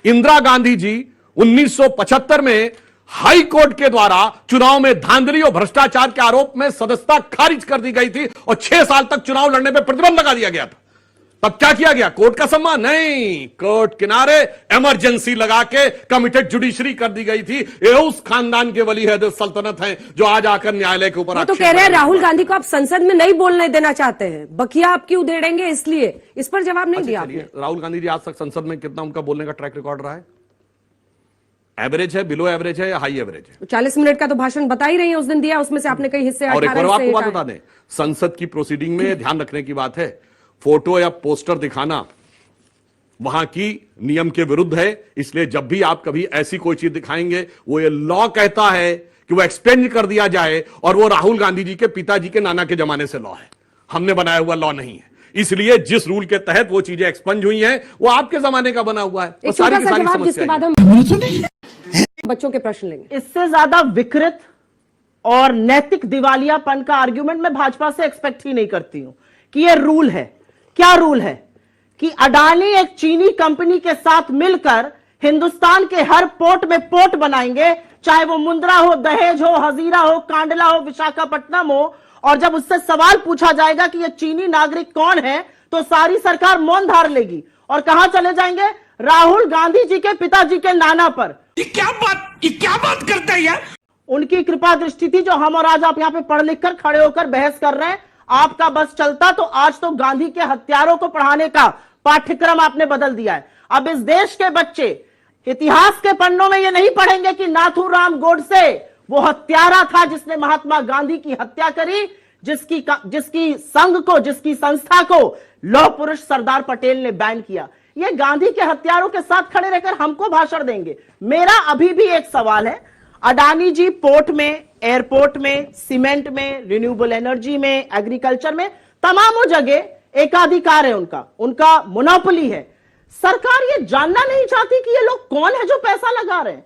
इंदिरा गांधी जी 1975 में high court के द्वारा चुनाव में धांधली और भ्रष्टाचार के आरोप में सदस्यता खारिज कर दी गई थी और 6 साल तक चुनाव लड़ने पर प्रतिबंध लगा दिया गया था। तब क्या किया गया? कोर्ट का सम्मान नहीं, कोर्ट किनारे इमरजेंसी लगा के कमिटेड जुडिशरी कर दी गई थी। ये उस खानदान के वली है सल्तनत है जो आज आकर न्यायालय के ऊपर तो कह रहे हैं राहुल गांधी को आप संसद में नहीं बोलने देना चाहते हैं, बकिया आप क्यों उधेड़ेंगे, इसलिए इस पर जवाब नहीं दिया आपने। राहुल गांधी जी आज तक संसद में कितना उनका बोलने का ट्रैक रिकॉर्ड रहा है? एवरेज है, बिलो एवरेज है या हाई एवरेज है? 40 मिनट का तो भाषण बता ही रही है उस दिन दिया, उसमें से आपने कई हिस्से और एक और आपको बात बता दें, संसद की प्रोसीडिंग में ध्यान रखने की बात है, फोटो या पोस्टर दिखाना वहां की नियम के विरुद्ध है। इसलिए जब भी आप कभी ऐसी कोई चीज दिखाएंगे, वो ये लॉ कहता है कि वो एक्सपेंड कर दिया जाए, और वो राहुल गांधी जी के पिताजी के नाना के जमाने से लॉ है, हमने बनाया हुआ लॉ नहीं है। इसलिए जिस रूल के तहत वो चीजें एक्सपंज हुई हैं, वो आपके जमाने का बना हुआ है। सारी की सारी समस्या हम बच्चों के प्रश्न लेंगे। इससे ज्यादा विकृत और नैतिक दिवालियापन का आर्ग्यूमेंट मैं भाजपा से एक्सपेक्ट ही नहीं करती हूं कि ये रूल है। क्या रूल है कि अडानी एक चीनी कंपनी के साथ मिलकर हिंदुस्तान के हर पोर्ट में पोर्ट बनाएंगे, चाहे वो मुंद्रा हो, दहेज हो, हजीरा हो, कांडला हो, विशाखापट्टनम हो, और जब उससे सवाल पूछा जाएगा कि ये चीनी नागरिक कौन है, तो सारी सरकार मौन धार लेगी और कहां चले जाएंगे? राहुल गांधी जी के पिताजी के नाना पर। ये क्या बात करता है यार? उनकी कृपा दृष्टि थी जो हम और आज आप यहां पे पढ़ लिख कर खड़े होकर बहस कर रहे हैं। आपका बस चलता तो आज तो गांधी के हत्यारों को पढ़ाने का पाठ्यक्रम आपने बदल दिया है। अब इस देश के बच्चे इतिहास के पन्नों में ये नहीं पढ़ेंगे कि नाथूराम गोडसे वो हत्यारा था जिसने महात्मा गांधी की हत्या करी, जिसकी संघ को, जिसकी संस्था को लौह पुरुष सरदार पटेल ने बैन किया। ये गांधी के हत्यारों के साथ खड़े रहकर हमको भाषण देंगे। मेरा अभी भी एक सवाल है, अडानी जी पोर्ट में, एयरपोर्ट में, सीमेंट में, रिन्यूएबल एनर्जी में, एग्रीकल्चर में, तमाम जगह एकाधिकार है, उनका मोनोपोली है। सरकार ये जानना नहीं चाहती कि ये लोग कौन है जो पैसा लगा रहे हैं।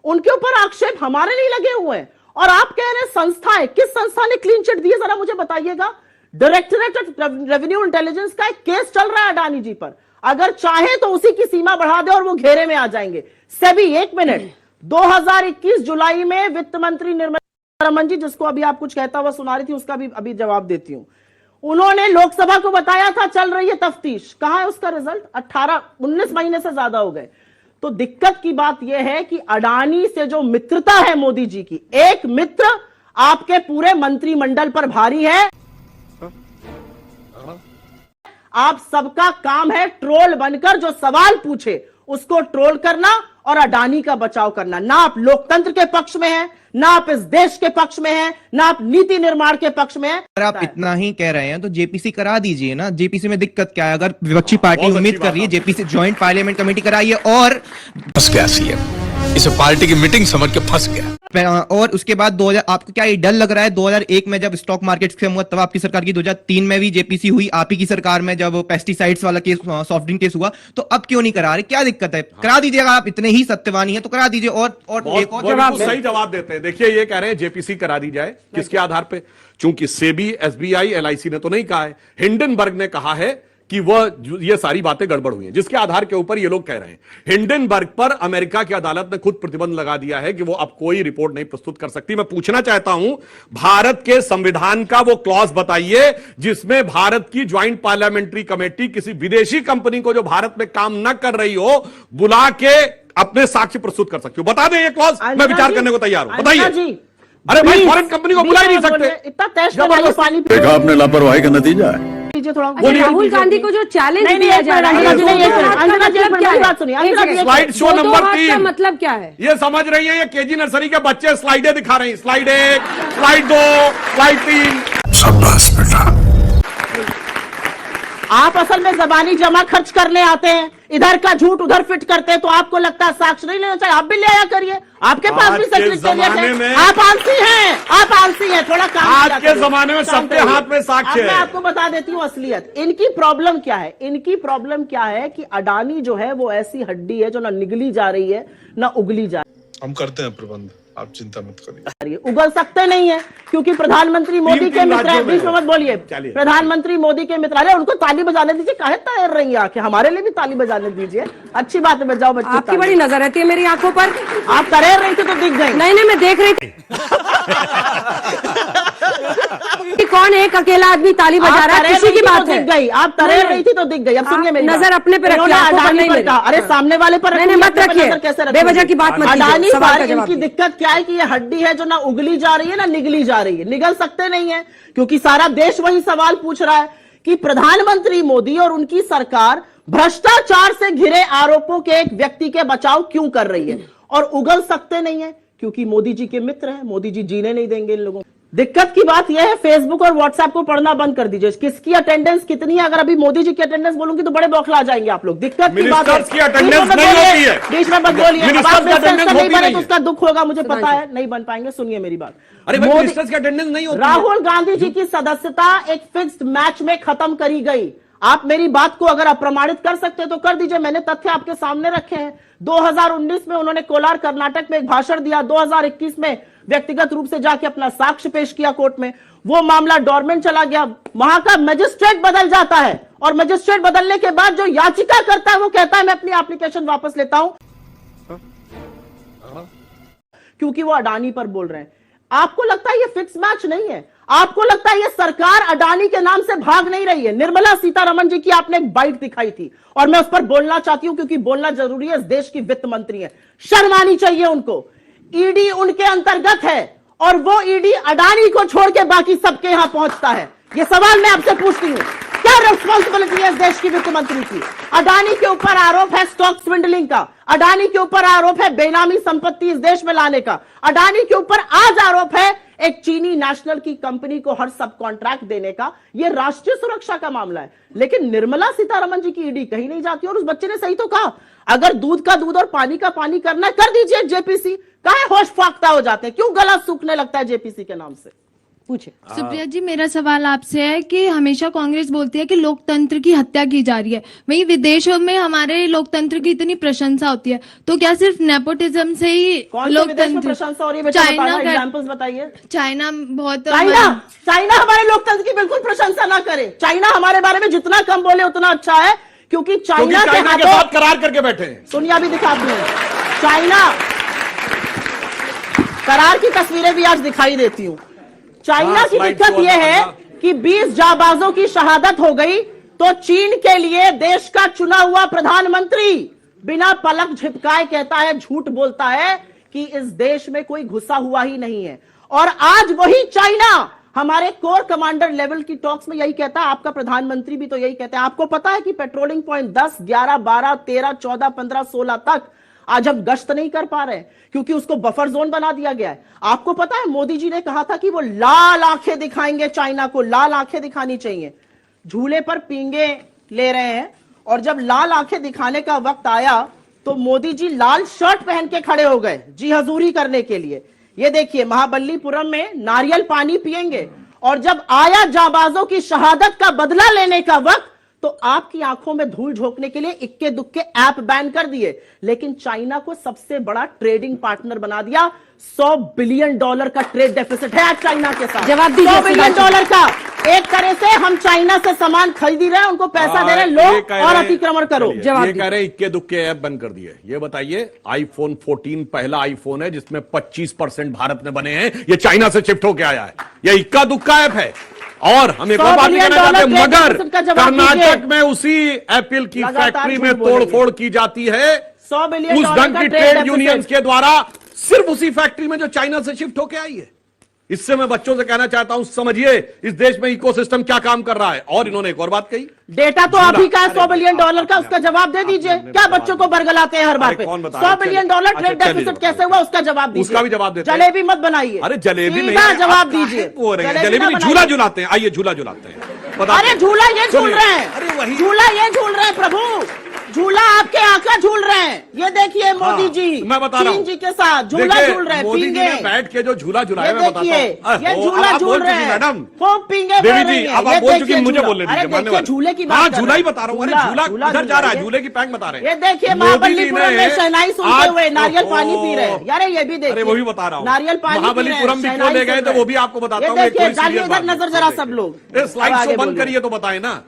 उनके ऊपर आक्षेप हमारे नहीं लगे हुए हैं, और आप कह रहे हैं संस्थाएं, किस संस्था ने क्लीन चिट दी है जरा मुझे बताइएगा? डायरेक्टरेट ऑफ रेवेन्यू इंटेलिजेंस का एक केस चल रहा है अडानी जी पर। अगर चाहे तो उसी की सीमा बढ़ा दे और वो घेरे में आ जाएंगे। सेबी, एक मिनट, 2021 जुलाई में वित्त मंत्री निर्मला सीतारमण जी, जिसको अभी आप कुछ कहता हुआ सुना रही थी, उसका भी अभी जवाब देती हूं, उन्होंने लोकसभा को बताया था चल रही है तफ्तीश। कहां है उसका रिजल्ट? 19 महीने से ज्यादा हो गए। तो दिक्कत की बात यह है कि अडानी से जो मित्रता है मोदी जी की, एक मित्र आपके पूरे मंत्रिमंडल पर भारी है। आप सबका काम है ट्रोल बनकर जो सवाल पूछे उसको ट्रोल करना और अडानी का बचाव करना। ना आप लोकतंत्र के पक्ष में हैं, ना आप इस देश के पक्ष में हैं, ना आप नीति निर्माण के पक्ष में हैं। अगर आप इतना ही कह रहे हैं तो जेपीसी करा दीजिए ना। जेपीसी में दिक्कत क्या है? अगर विपक्षी पार्टी उम्मीद कर रही है जेपीसी ज्वाइंट पार्लियामेंट कमेटी कराइए। और फंस गया सीएम, इसे पार्टी की मीटिंग समझ के फंस गया। और उसके बाद 2000, आपको क्या ये डर लग रहा है 2001 में जब स्टॉक मार्केट स्कैम हुआ तब आपकी सरकार की, 2003 में भी जेपीसी हुई आप ही की सरकार में जब पेस्टिसाइड्स वाला केस, सॉफ्ट ड्रिंक केस हुआ, तो अब क्यों नहीं करा रहे? क्या दिक्कत है? करा दीजिएगा, आप इतने ही सत्यवानी है तो करा दीजिए। और एक और जवाब, सही जवाब देते हैं। देखिए, ये कह रहे हैं जेपीसी करा दी जाए, किसके आधार पे? चूंकि सेबी, एसबीआई, एलआईसी ने तो नहीं कहा है, हिंडनबर्ग ने कहा है कि वह ये सारी बातें गड़बड़ हुई हैं, जिसके आधार के ऊपर ये लोग कह रहे हैं। हिंडनबर्ग पर अमेरिका की अदालत ने खुद प्रतिबंध लगा दिया है कि वो अब कोई रिपोर्ट नहीं प्रस्तुत कर सकती। मैं पूछना चाहता हूं, भारत के संविधान का वो क्लॉज बताइए जिसमें भारत की ज्वाइंट पार्लियामेंट्री कमेटी किसी विदेशी कंपनी को जो भारत में काम न कर रही हो बुला के अपने साक्ष्य प्रस्तुत कर सकती हो। बता दें ये क्लॉज, मैं विचार करने को तैयार हूं। बताइए। अरे भाई, फॉरेन कंपनी को बुला ही नहीं सकते। इतना पानी देखा आपने, लापरवाही का नतीजा है। राहुल गांधी को जो चैलेंज दिया जा रहा है, स्लाइड शो नंबर 3 मतलब क्या है? ये समझ रही है, ये केजी नर्सरी के बच्चे स्लाइडें दिखा रहे हैं। Slide 1, slide 2, slide 3। शाबाश बेटा। आप असल में जबानी जमा खर्च करने आते हैं, इधर का झूठ उधर फिट करते हैं, तो आपको लगता है साक्ष्य नहीं लेना चाहिए, आप भी ले आया करिए। आपके पास भी सेक्रेटेरिएट है, आप आलसी हैं, आप आलसी हैं। थोड़ा काम आज के जमाने में सबके हाथ में साक्ष्य है। मैं आपको बता देती हूँ असलियत। इनकी प्रॉब्लम क्या है? इनकी प्रॉब्लम क्या है कि अडानी जो है वो ऐसी हड्डी है जो ना निगली जा रही है ना उगली जा रही है। हम करते हैं प्रबंध। आप चिंता मत करिए। उगल सकते नहीं है क्योंकि प्रधानमंत्री मोदी के मित्र हैं। बीच में मत बोलिए। चलिए। प्रधानमंत्री मोदी के मित्र, अरे उनको ताली बजाने दीजिए, काहे तैर रही है आके, हमारे लिए भी ताली बजाने दीजिए। अच्छी बात है, बजाओ बच्चों। आपकी बड़ी नजर रहती है मेरी आंखों पर। आप तैर रही थी तो दिख गई। नहीं नहीं, मैं देख रही थी कि कौन एक अकेला आदमी ताली बजा रहा है, खुशी की बात है। दिख गई, आप तैर रही थी तो दिख गई। अब सुनिए मेरी नजर बात। अपने पे रखिए, इन्होंने आंखों पर अडानी नहीं पर मेरी। कहा, अरे सामने वाले पर नहीं, नहीं, मत रखिए। कैसे बेवजह की बात मत कीजिए। अडानी सवाल पर का जवाब इनकी दीजिए। दिक्कत क्या है कि ये हड्डी है जो ना उगली जा रही है ना निगली जा रही है, निगल सकते नहीं है क्योंकि सारा देश वही सवाल पूछ रहा है कि प्रधानमंत्री मोदी और उनकी सरकार भ्रष्टाचार से घिरे आरोपों के एक व्यक्ति के बचाव क्यों कर रही है, और उगल सकते नहीं है क्योंकि मोदी जी के मित्र हैं, मोदी जी जीने नहीं देंगे इन लोगों को। दिक्कत की बात यह है, फेसबुक और व्हाट्सएप को पढ़ना बंद कर दीजिए, किसकी अटेंडेंस कितनी है। अगर अभी मोदी जी की अटेंडेंस बोलूंगी तो बड़े बौखला जाएंगे आप लोग। दिक्कत की बात है, मिनिस्टर्स की attendance नहीं होती है। बीच में मत बोलिए। अब मिनिस्टर्स आप की attendance मिनिस्टर नहीं होती बने नहीं तो है। उसका दुख होगा, मुझे पता है, नहीं बन पाएंगे। सुनिए मेरी बात। अरे भाई, मोदी- मिनिस्टर्स की अटेंडेंस नहीं होती है। राहुल गांधी जी की सदस्यता एक फिक्स्ड मैच में खत्म करी गई। आप मेरी बात को अगर अप्रमाणित कर सकते हैं तो कर दीजिए, मैंने तथ्य आपके सामने रखे हैं। 2019 में उन्होंने कोलार कर्नाटक में एक भाषण दिया, 2021 में व्यक्तिगत रूप से जाके अपना साक्ष्य पेश किया कोर्ट में, वो मामला डोरमेंट चला गया। वहां का मजिस्ट्रेट बदल जाता है और मजिस्ट्रेट बदलने के बाद जो याचिका करता है वो कहता है मैं अपनी एप्लीकेशन वापस लेता हूं, क्योंकि वो अडानी पर बोल रहे हैं। आपको लगता है ये फिक्स मैच नहीं है? आपको लगता है ये सरकार अडानी के नाम से भाग नहीं रही है? निर्मला सीतारमण जी की आपने एक बाइट दिखाई थी और मैं उस पर बोलना चाहती हूं क्योंकि बोलना जरूरी है, इस देश की वित्त मंत्री है, शर्म आनी चाहिए उनको। ईडी उनके अंतर्गत है और वो ईडी अडानी को छोड़ के बाकी सबके यहां पहुंचता है। ये सवाल मैं आपसे पूछती हूं, क्या रिस्पॉन्सिबिलिटी है इस देश की वित्त मंत्री की? अडानी के ऊपर आरोप है स्टॉक स्विंडलिंग का, अडानी के ऊपर आरोप है बेनामी संपत्ति इस देश में लाने का, अडानी के ऊपर आज आरोप है एक चीनी नेशनल की कंपनी को हर सब कॉन्ट्रैक्ट देने का। यह राष्ट्रीय सुरक्षा का मामला है। लेकिन निर्मला सीतारमण जी की ईडी कहीं नहीं जाती। और उस बच्चे ने सही तो कहा, अगर दूध का दूध और पानी का पानी करना है कर दीजिए। जेपीसी काहे होश फाख्ता हो जाते हैं, क्यों गला सूखने लगता है जेपीसी के नाम से? पूछे। सुप्रिया जी, मेरा सवाल आपसे है कि हमेशा कांग्रेस बोलती है कि लोकतंत्र की हत्या की जा रही है, वहीं विदेशों में हमारे लोकतंत्र की इतनी प्रशंसा होती है, तो क्या सिर्फ नेपोटिज्म से ही कौन से विदेश में प्रशंसा हो रही है? चाइना एग्जांपल्स बताइए। चाइना बहुत चाइना हमारे लोकतंत्र की बिल्कुल प्रशंसा ना करे। चाइना हमारे बारे में जितना कम बोले उतना अच्छा है, क्योंकि चाइना के साथ करार करके बैठे हैं। सोनिया भी दिखाती है, चाइना करार की तस्वीरें भी आज दिखाई देती हूं। चाइना की दिक्कत यह है कि 20 जाबाजों की शहादत हो गई तो चीन के लिए देश का चुना हुआ प्रधानमंत्री बिना पलक झपकाए कहता है, झूठ बोलता है कि इस देश में कोई घुसा हुआ ही नहीं है। और आज वही चाइना हमारे कोर कमांडर लेवल की टॉक्स में यही कहता है, आपका प्रधानमंत्री भी तो यही कहता है। आपको पता है कि पेट्रोलिंग पॉइंट 10, 11, 12, 13, 14, 15, 16 तक आज हम गश्त नहीं कर पा रहे क्योंकि उसको बफर जोन बना दिया गया है। आपको पता है मोदी जी ने कहा था कि वो लाल आंखें दिखाएंगे, चाइना को लाल आंखें दिखानी चाहिए। झूले पर पींगे ले रहे हैं और जब लाल आंखें दिखाने का वक्त आया तो मोदी जी लाल शर्ट पहन के खड़े हो गए जी हजूरी करने के लिए। ये देखिए, महाबलीपुरम में नारियल पानी पिएंगे और जब आया जाबाजों की शहादत का बदला लेने का वक्त तो आपकी आंखों में धूल झोंकने के लिए इक्के दुक्के ऐप बैन कर दिए। लेकिन चाइना को सबसे बड़ा ट्रेडिंग पार्टनर बना दिया। $100 बिलियन का ट्रेड डेफिसिट है आज चाइना के साथ। जवाब दीजिए। $100 बिलियन का। एक तरह से हम चाइना से सामान खरीद रहे हैं, उनको पैसा दे रहे हैं, लो और अतिक्रमण करो। ये कह रहे इक्के दुक्के ऐप बंद कर दिए। ये बताइए, आईफोन 14 पहला आईफोन है जिसमें 25% भारत में बने हैं, ये चाइना से शिफ्ट होकर आया है। ये इक्का दुक्का ऐप है। और हम एक और बात कहना चाहते हैं, मगर कर्नाटक में उसी एप्पल की फैक्ट्री में तोड़फोड़ की जाती है $100 बिलियन उस ढंग की ट्रेड यूनियंस के द्वारा, सिर्फ उसी फैक्ट्री में जो चाइना से शिफ्ट होकर आई है। इससे मैं बच्चों से कहना चाहता हूं, समझिए इस देश में इकोसिस्टम क्या काम कर रहा है। और इन्होंने एक और बात कही, डेटा तो आप ही का है $100 बिलियन का, उसका जवाब दे दीजिए। क्या बच्चों को बरगलाते हैं हर बात पे? $100 बिलियन ट्रेड डेफिसिट कैसे हुआ, उसका जवाब दीजिए। उसका भी जवाब देते हैं। जलेबी मत बनाइए। अरे जलेबी नहीं, जवाब दीजिए। जलेबी नहीं, झूला झुलाते हैं। आइए झूला झुलाते हैं। अरे झूला ये झूल रहे हैं, अरे वही झूला ये झूल रहे हैं प्रभु, झूला आपके आका झूल रहे हैं, ये देखिए मोदी जी मैं बता रहा हूं चीन जी के साथ झूला देखिए, झूल रहे हैं, मोदी जी पींगे ने बैठ के जो झूला झूलाया ये मैं बताता देखिए, हूं। ये झूला आप झूल बोल रहे चुकी हैं मैडम खूब पींगे देवी बोल रही जी, हैं। अब ये आप बोल देखिए चुकी मुझे झूला। बोलने अरे दीजिए, मानने देखिए वाले। झूले की बात हाँ कर झूला ही रहे हैं। बता रहा हूँ, अरे झूला उधर जा रहा है, झूले की पैंग बता रहे हैं। ये देखिए मोदी जी महाबलीपुरम ने में शहनाई सुनते आज- हुए नारियल ओहो। पानी पी रहे हैं, यार ये भी देखिए, अरे वो भी बता रहा हूँ, नारियल पानी महाबलीपुरम भी क्यों ले गए थे वो भी आपको बताता हूँ। ये देखिए डालिए इधर नजर जरा सब लोग, स्लाइड शो बंद करिए तो बताए ना।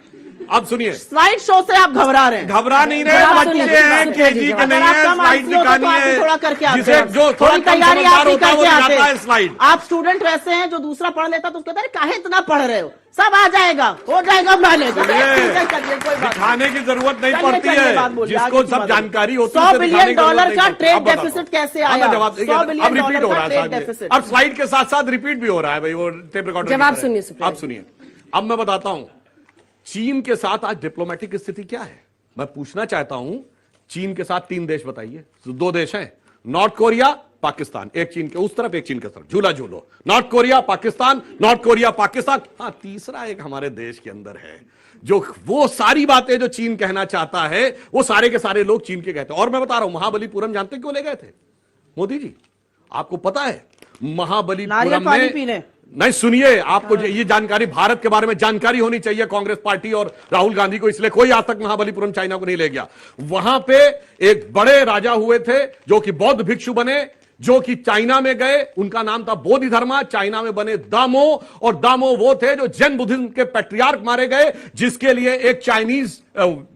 अब सुनिए, स्लाइड शो से आप घबरा रहे हैं, घबरा नहीं रहे, जवाब बच्चे सुनिए, हैं, सुनिए, केजी सुनिए, के नहीं अगर है, आपका स्लाइड मानसी होता तो दिखानी आप भी है, थोड़ा करके आते जिसे हैं। जो थोड़ा थोड़ी कम तैयारी आप समझदार भी होता है वो करके आते दिखाता है हैं। स्लाइड। आप स्टूडेंट वैसे हैं जो दूसरा पढ़ लेता तो उसको कहते हैं काहे इतना पढ़ रहे हो, सब आ जाएगा, हो जाएगा मैनेज, कोई बात दिखाने की जरूरत नहीं चलिए, पड़ती चलिए, है, बात बोलिए, जिसको आगे की सब बात जानकारी होती है, 100 उसे दिखाने बिलियन की जरूरत डॉलर नहीं का पड़ती। ट्रेड अब बताता हूं। डेफिसिट कैसे हाँ, मैं आया? जवाब 100 बिलियन अब रिपीट हो डॉलर रहा का है ट्रेड साहब डेफिसिट। ये। अब स्लाइड के साथ साथ रिपीट भी हो रहा है भाई, वो टेप रिकॉर्डर जवाब की तरह। सुनिए, सुप्रिया। अब सुनिए, अब मैं बताता हूं चीन के साथ आज डिप्लोमेटिक स्थिति क्या है। मैं पूछना चाहता हूं चीन के साथ 3 देश बताइए, 2 देश हैं, नॉर्थ कोरिया पाकिस्तान, एक चीन के उस तरफ एक चीन के तरफ, झूला झूलो, north Korea Pakistan, north Korea Pakistan. हाँ तीसरा एक हमारे देश के अंदर है जो वो सारी बातें जो चीन कहना चाहता है वो सारे के सारे लोग चीन के कहते हैं। और मैं बता रहा हूं महाबलीपुरम जानते क्यों ले गए थे मोदी जी? आपको पता है महाबलीपुरम नारियल पानी में पीने। नहीं सुनिए, आपको ये जानकारी, भारत के बारे में जानकारी होनी चाहिए कांग्रेस पार्टी और राहुल गांधी को, इसलिए कोई आज तक महाबलीपुरम चाइना को नहीं ले गया। वहां पे एक बड़े राजा हुए थे जो कि बौद्ध भिक्षु बने, जो कि चाइना में गए, उनका नाम था बोधिधर्मा, चाइना में बने दामो, और दामो वो थे जो जैन बुद्धिज्म के पैट्रियार्क मारे गए, जिसके लिए एक चाइनीज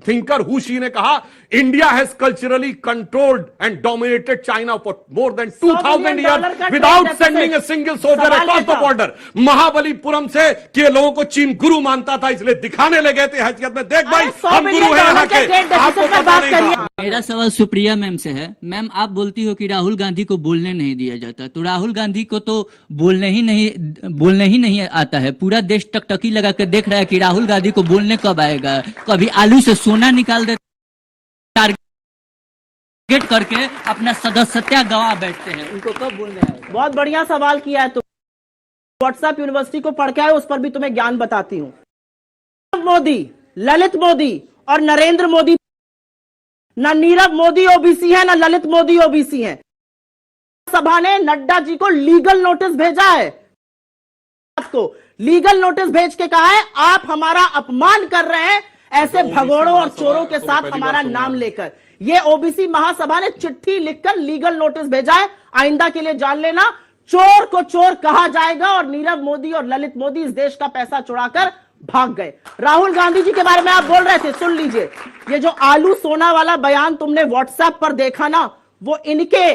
थिंकर हुशी ने कहा India has culturally controlled and dominated China for more than 2000 years without sending a single soldier across the border. Mahabalipuram से के लोगों को चीन गुरु मानता था, इसलिए दिखाने लगे थे हैसियत में, देख भाई हम गुरु हैं यहाँ के, आपको पता नहीं था। मेरा सवाल सुप्रिया मैम से है। मैम आप बोलती हो कि राहुल गांधी को बोलने नहीं दिया जाता, तो राहुल गांधी को तो बोलने ही नहीं आता है। पूरा देश टकटकी लगा कर देख रहा है कि राहुल गांधी को बोलने कब आएगा। कभी आलू से सोना निकाल दे, टारगेट करके अपना सदस्यता गवा बैठते हैं, उनको कब बोलने आएगा? बहुत बढ़िया सवाल किया है तुम। व्हाट्सएप यूनिवर्सिटी को पढ़ के आए, उस पर भी तुम्हें ज्ञान बताती हूं। मोदी, ललित मोदी और नरेंद्र मोदी, ना नीरव मोदी ओबीसी है ना ललित मोदी ओबीसी है। सभा ने नड्डा जी को लीगल नोटिस भेजा है, आपको लीगल नोटिस भेज के कहा है आप हमारा अपमान कर रहे हैं ऐसे भगोड़ों और चोरों के साथ हमारा नाम लेकर। ये ओबीसी महासभा ने चिट्ठी लिखकर लीगल नोटिस भेजा है। आइंदा के लिए जान लेना, चोर को चोर कहा जाएगा और नीरव मोदी और ललित मोदी इस देश का पैसा चुराकर भाग गए। राहुल गांधी जी के बारे में आप बोल रहे थे, सुन लीजिए, ये जो आलू सोना वाला बयान तुमने व्हाट्सएप पर देखा ना, वो इनके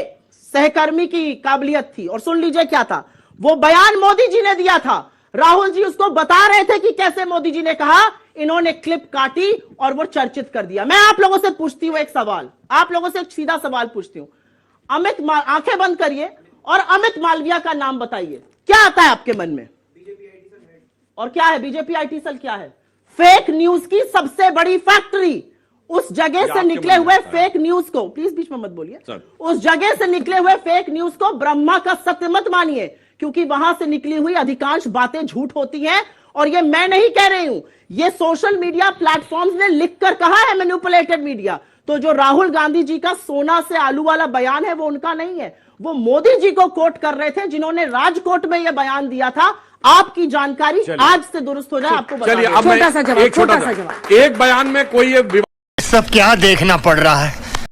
सहकर्मी की काबिलियत थी। और सुन लीजिए क्या था वो बयान, मोदी जी ने दिया था, राहुल जी उसको बता रहे थे कि कैसे मोदी जी ने कहा, इन्होंने क्लिप काटी और वो चर्चित कर दिया। मैं आप लोगों से पूछती हूं एक सवाल, आप लोगों से एक सीधा सवाल पूछती हूं, आंखें बंद करिए और अमित मालविया का नाम बताइए, क्या आता है आपके मन में? और क्या है बीजेपी आईटी सेल? क्या है? फेक न्यूज की सबसे बड़ी फैक्ट्री। उस जगह से निकले हुए फेक न्यूज को, प्लीज बीच में मत बोलिए, उस जगह से निकले हुए फेक न्यूज को ब्रह्मा का सत्य मत मानिए, क्योंकि वहां से निकली हुई अधिकांश बातें झूठ होती हैं। और ये मैं नहीं कह रही हूं, ये सोशल मीडिया प्लेटफॉर्म्स ने लिखकर कहा है, मैनिपुलेटेड मीडिया। तो जो राहुल गांधी जी का सोना से आलू वाला बयान है वो उनका नहीं है, वो मोदी जी को कोट कर रहे थे जिन्होंने राजकोट में यह बयान दिया था। आपकी जानकारी आज से दुरुस्त हो जाए, आपको चलिए अब छोटा सा जवाब, एक छोटा सा जवाब, एक बयान में कोई ये सब क्या देखना पड़ रहा है?